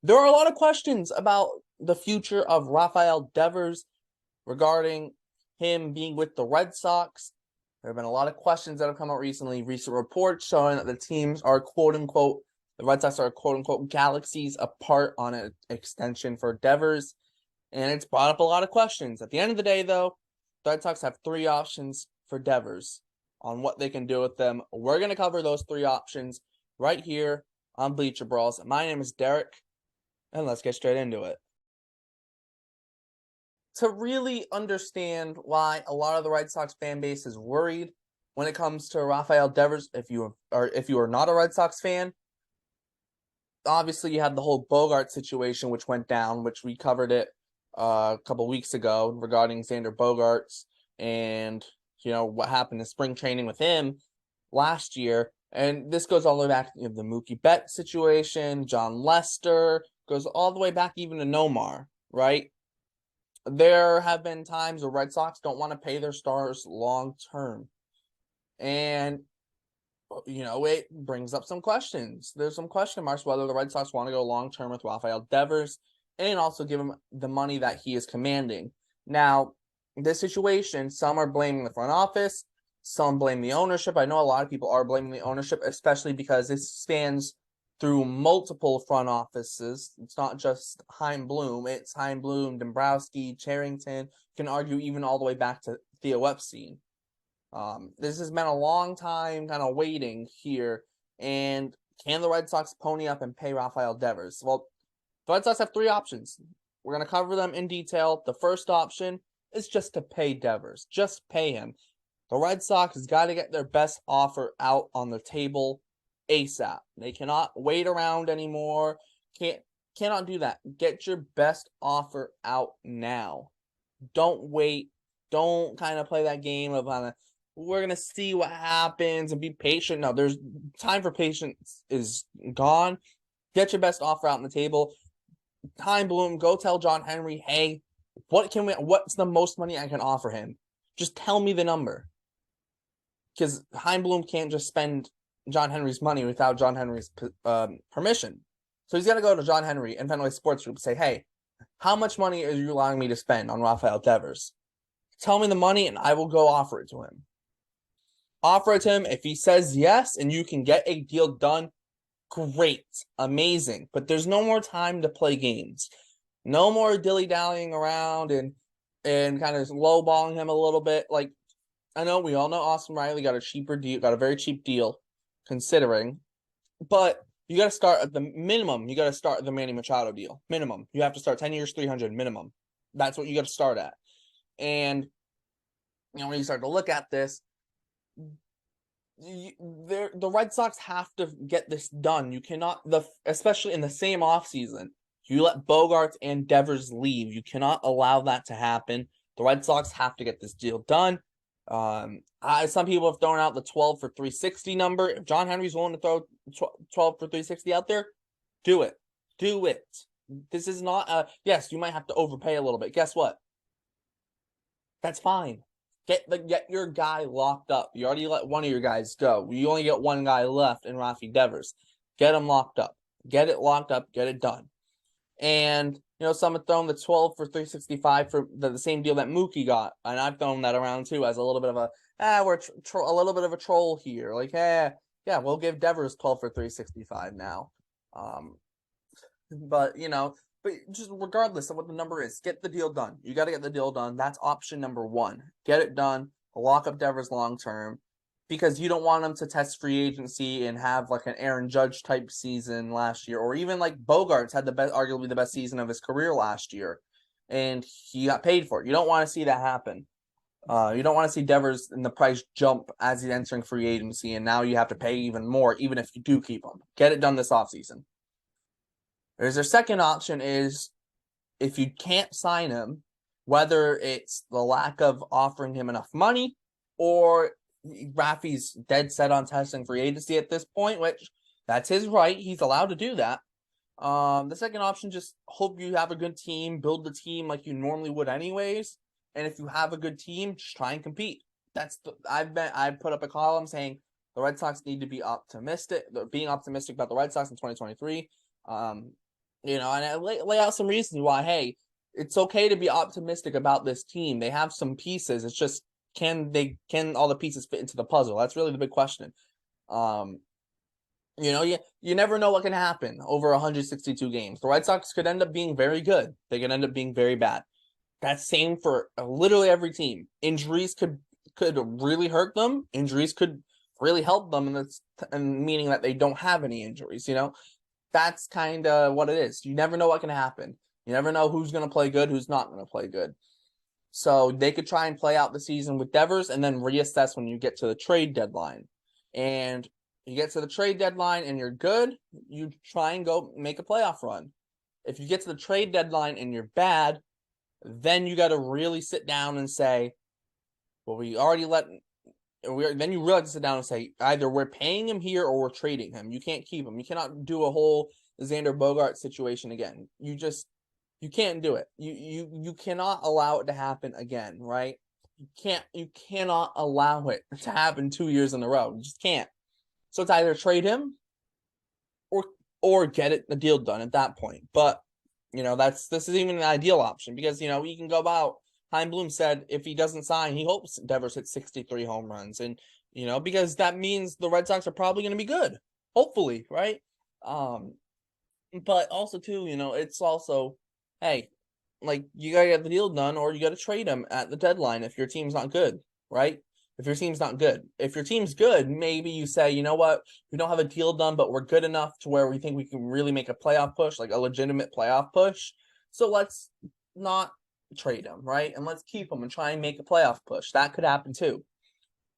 There are a lot of questions about the future of Rafael Devers regarding him being with the Red Sox. There have been a lot of questions that have come out recently. Recent reports showing that the teams are quote unquote, the Red Sox are quote unquote galaxies apart on an extension for Devers. And it's brought up a lot of questions. At the end of the day, though, the Red Sox have three options for Devers on what they can do with them. We're going to cover those three options right here on Bleacher Brawls. My name is Derrik, and let's get straight into it. To really understand why a lot of the Red Sox fan base is worried when it comes to Rafael Devers, if you are not a Red Sox fan, obviously you had the whole Bogart situation which went down, which we covered it a couple weeks ago regarding Xander Bogaerts and what happened in spring training with him last year. And this goes all the way back to the Mookie Betts situation, John Lester, goes all the way back even to Nomar, right? There have been times where Red Sox don't want to pay their stars long term. And, it brings up some questions. There's some question marks whether the Red Sox want to go long term with Rafael Devers and also give him the money that he is commanding. Now, this situation, some are blaming the front office, some blame the ownership. I know a lot of people are blaming the ownership, especially because this spans through multiple front offices. It's not just Chaim Bloom. It's Chaim Bloom, Dombrowski, Cherington. You can argue even all the way back to Theo Epstein. This has been a long time kind of waiting here. And can the Red Sox pony up and pay Rafael Devers? Well, the Red Sox have three options. We're going to cover them in detail. The first option is just to pay Devers. Just pay him. The Red Sox has got to get their best offer out on the table ASAP. They cannot wait around anymore. Cannot do that. Get your best offer out now. Don't wait. Don't kind of play that game of we're gonna see what happens and be patient. No, there's time for patience is gone. Get your best offer out on the table. Chaim Bloom, go tell John Henry, hey, what's the most money I can offer him? Just tell me the number. Because Chaim Bloom can't just spend John Henry's money without John Henry's permission. So he's got to go to John Henry and Fenway Sports Group and say, hey, how much money are you allowing me to spend on Rafael Devers? Tell me the money and I will go offer it to him. Offer it to him. If he says yes and you can get a deal done, great, amazing. But there's no more time to play games. No more dilly-dallying around and kind of lowballing him a little bit. Like, I know we all know Austin Riley got a cheaper deal, got a very cheap deal, considering. But you got to start at the minimum. You got to start the Manny Machado deal. Minimum. You have to start 10 years, 300 minimum. That's what you got to start at. And when you start to look at this, the Red Sox have to get this done. You cannot, especially in the same offseason, you let Bogaerts and Devers leave. You cannot allow that to happen. The Red Sox have to get this deal done. Some people have thrown out the 12 for 360 number. If John Henry's willing to throw 12 for 360 out there, do it. Do it. This is not yes, you might have to overpay a little bit. Guess what? That's fine. Get your guy locked up. You already let one of your guys go. You only get one guy left in Rafi Devers. Get him locked up. Get it locked up. Get it done. And some have thrown the 12 for 365 for the same deal that Mookie got, and I've thrown that around too as a little bit of we're a little bit of a troll here. Like, yeah, we'll give Devers 12 for 365 now. But just regardless of what the number is, get the deal done. You got to get the deal done. That's option number one. Get it done. Lock up Devers long term. Because you don't want him to test free agency and have like an Aaron Judge type season last year, or even like Bogaerts had arguably the best season of his career last year, and he got paid for it. You don't want to see that happen. You don't want to see Devers in the price jump as he's entering free agency, and now you have to pay even more, even if you do keep him. Get it done this offseason. Their second option is if you can't sign him, whether it's the lack of offering him enough money or Rafi's dead set on testing free agency at this point, which that's his right. He's allowed to do that. The second option, just hope you have a good team, build the team like you normally would anyways. And if you have a good team, just try and compete. I put up a column saying the Red Sox need to be optimistic. They're being optimistic about the Red Sox in 2023. And I lay out some reasons why, hey, it's okay to be optimistic about this team. They have some pieces. It's just, can all the pieces fit into the puzzle? That's really the big question. You never know what can happen over 162 games. The Red Sox could end up being very good. They could end up being very bad. That's same for literally every team. Injuries could really hurt them. Injuries could really help them, and meaning that they don't have any injuries. That's kind of what it is. You never know what can happen. You never know who's going to play good, who's not going to play good. So they could try and play out the season with Devers and then reassess when you get to the trade deadline. And you get to the trade deadline and you're good, you try and go make a playoff run. If you get to the trade deadline and you're bad, then you got to really sit down and say, well, then you really have to sit down and say, either we're paying him here or we're trading him. You can't keep him. You cannot do a whole Xander Bogart situation again. You can't do it. You cannot allow it to happen again, right? You cannot allow it to happen 2 years in a row. You just can't. So it's either trade him or get the deal done at that point. But this is even an ideal option because you can go about. Chaim Bloom said if he doesn't sign, he hopes Devers hits 63 home runs, and because that means the Red Sox are probably going to be good, hopefully, right? But also too, it's also, hey, like you gotta get the deal done, or you gotta trade him at the deadline if your team's not good, right? If your team's not good. If your team's good, maybe you say, you know what, we don't have a deal done, but we're good enough to where we think we can really make a playoff push, like a legitimate playoff push. So let's not trade him, right? And let's keep him and try and make a playoff push. That could happen too.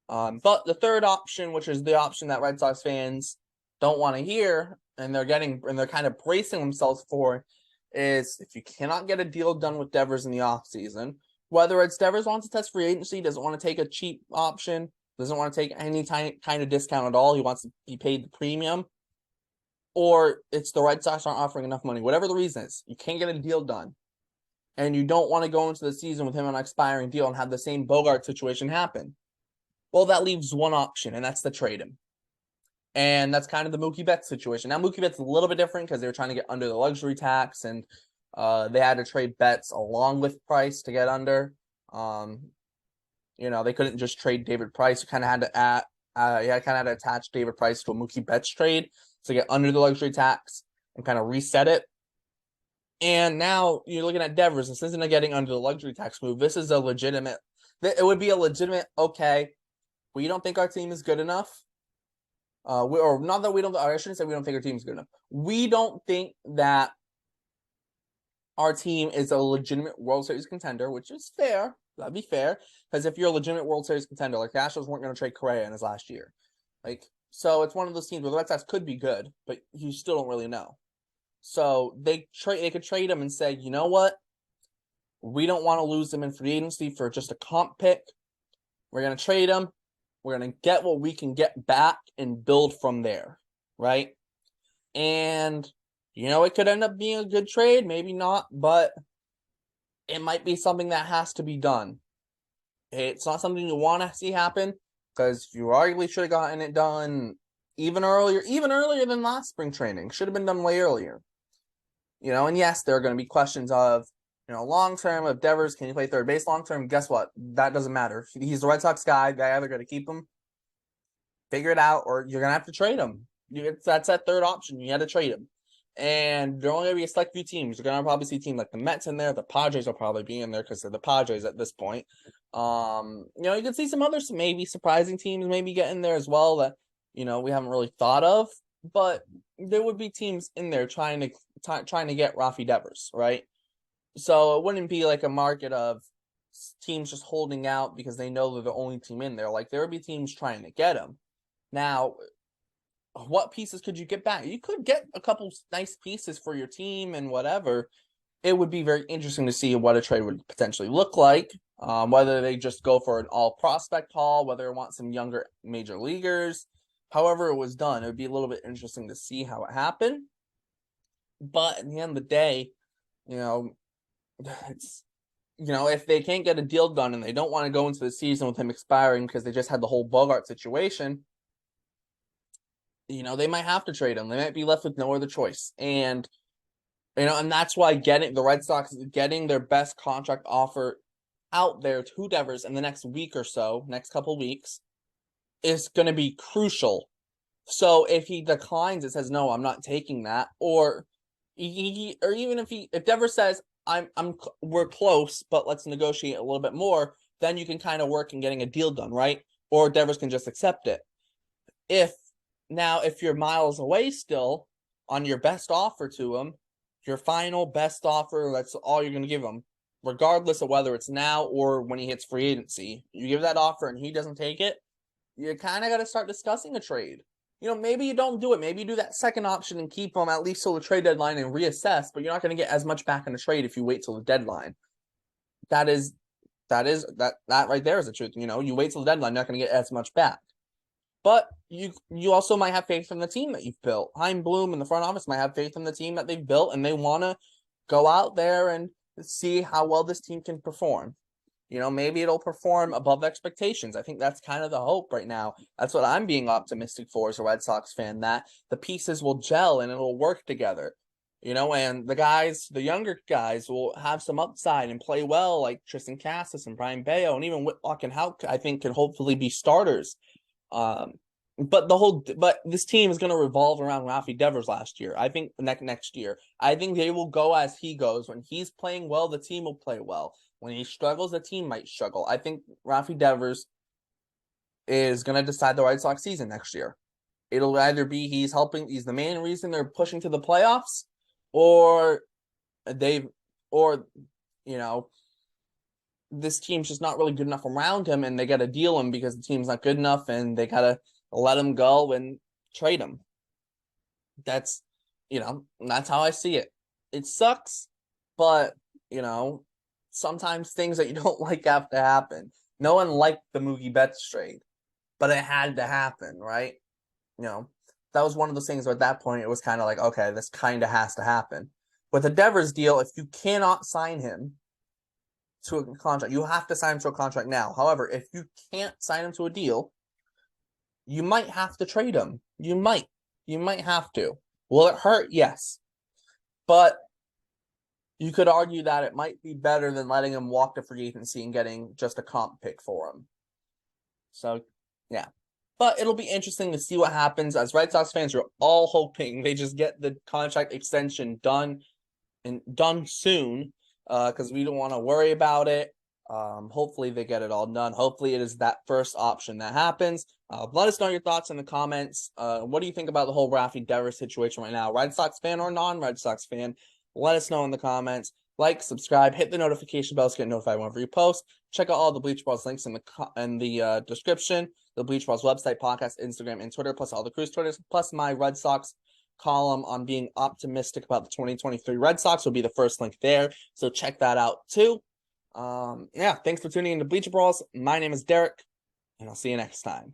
But the third option, which is the option that Red Sox fans don't want to hear, and they're kind of bracing themselves for, is if you cannot get a deal done with Devers in the offseason, whether it's Devers wants to test free agency, doesn't want to take a cheap option, doesn't want to take any kind of discount at all, he wants to be paid the premium, or it's the Red Sox aren't offering enough money, whatever the reason is, you can't get a deal done, and you don't want to go into the season with him on an expiring deal and have the same Bogart situation happen. Well, that leaves one option, and that's to trade him. And that's kind of the Mookie Betts situation. Now, Mookie Betts is a little bit different because they were trying to get under the luxury tax, and they had to trade Betts along with Price to get under. They couldn't just trade David Price. You kind of had to attach David Price to a Mookie Betts trade to get under the luxury tax and kind of reset it. And now you're looking at Devers. This isn't a getting under the luxury tax move. This is a legitimate. It would be a legitimate. Okay, we don't think our team is good enough. Not that we don't. I shouldn't say we don't think our team is good enough. We don't think that our team is a legitimate World Series contender, which is fair. That'd be fair, because if you're a legitimate World Series contender, like the Astros weren't going to trade Correa in his last year, so it's one of those teams where the Red Sox could be good, but you still don't really know. So they could trade him and say, you know what, we don't want to lose him in free agency for just a comp pick. We're going to trade him. We're going to get what we can get back and build from there, right? And, it could end up being a good trade, maybe not, but it might be something that has to be done. It's not something you want to see happen, because you arguably should have gotten it done even earlier than last spring training. Should have been done way earlier. And yes, there are going to be questions of, long term of Devers, can you play third base long term? Guess what? That doesn't matter. He's the Red Sox guy. They're either going to keep him, figure it out, or you're going to have to trade him. That's that third option. You got to trade him. And there are only going to be a select few teams. You're going to probably see teams like the Mets in there. The Padres will probably be in there because they're the Padres at this point. You can see some other maybe surprising teams maybe get in there as well that, we haven't really thought of. But there would be teams in there trying to get Rafi Devers, right? So it wouldn't be like a market of teams just holding out because they know they're the only team in there. There would be teams trying to get him. Now, what pieces could you get back? You could get a couple nice pieces for your team and whatever. It would be very interesting to see what a trade would potentially look like. Whether they just go for an all prospect haul, whether they want some younger major leaguers. However it was done, it would be a little bit interesting to see how it happened. But at the end of the day, it's, if they can't get a deal done and they don't want to go into the season with him expiring because they just had the whole Bogart situation, they might have to trade him. They might be left with no other choice. And And that's why the Red Sox getting their best contract offer out there to Devers in the next week or so, next couple weeks, is going to be crucial. So if he declines and says, no, I'm not taking that, or even if Devers says, we're close, but let's negotiate a little bit more, then you can kind of work in getting a deal done, right? Or Devers can just accept it. If you're miles away still on your best offer to him, your final best offer, that's all you're going to give him, regardless of whether it's now or when he hits free agency. You give that offer and he doesn't take it, you kind of got to start discussing a trade. Maybe you don't do it. Maybe you do that second option and keep him at least till the trade deadline and reassess, but you're not going to get as much back in the trade if you wait till the deadline. That right there is the truth. You wait till the deadline, you're not going to get as much back. But you also might have faith in the team that you've built. Chaim Bloom in the front office might have faith in the team that they've built, and they want to go out there and see how well this team can perform. Maybe it'll perform above expectations. I think that's kind of the hope right now. That's what I'm being optimistic for as a Red Sox fan, that the pieces will gel and it'll work together. And the younger guys will have some upside and play well, like Tristan Cassis and Brian Bayo, and even Whitlock and Houck, I think, can hopefully be starters. But this team is going to revolve around Rafael Devers last year. I think next year, I think they will go as he goes. When he's playing well, the team will play well. When he struggles, the team might struggle. I think Rafael Devers is going to decide the Red Sox season next year. It'll either be he's the main reason they're pushing to the playoffs, or this team's just not really good enough around him, and they got to deal him because the team's not good enough, and they got to let him go and trade him. That's how I see it. It sucks, but sometimes things that you don't like have to happen. No one liked the Mookie Betts trade, but it had to happen, right? That was one of those things where at that point it was kind of like, okay, this kind of has to happen. With the Devers deal, if you cannot sign him to a contract, you have to sign him to a contract now. However, if you can't sign him to a deal, you might have to trade him. You might have to. Will it hurt? Yes. But you could argue that it might be better than letting him walk to free agency and getting just a comp pick for him. So, yeah. But it'll be interesting to see what happens. As Red Sox fans, we're all hoping they just get the contract extension done soon, because we don't want to worry about it. Hopefully they get it all done. Hopefully it is that first option that happens. Let us know your thoughts in the comments. What do you think about the whole Rafael Devers situation right now? Red Sox fan or non-Red Sox fan? Let us know in the comments. Like, subscribe, hit the notification bell to get notified whenever you post. Check out all the Bleacher Brawls links in the description. The Bleacher Brawls website, podcast, Instagram, and Twitter, plus all the Cruise Twitters, plus my Red Sox column on being optimistic about the 2023 Red Sox will be the first link there. So check that out too. Thanks for tuning in to Bleacher Brawls. My name is Derek, and I'll see you next time.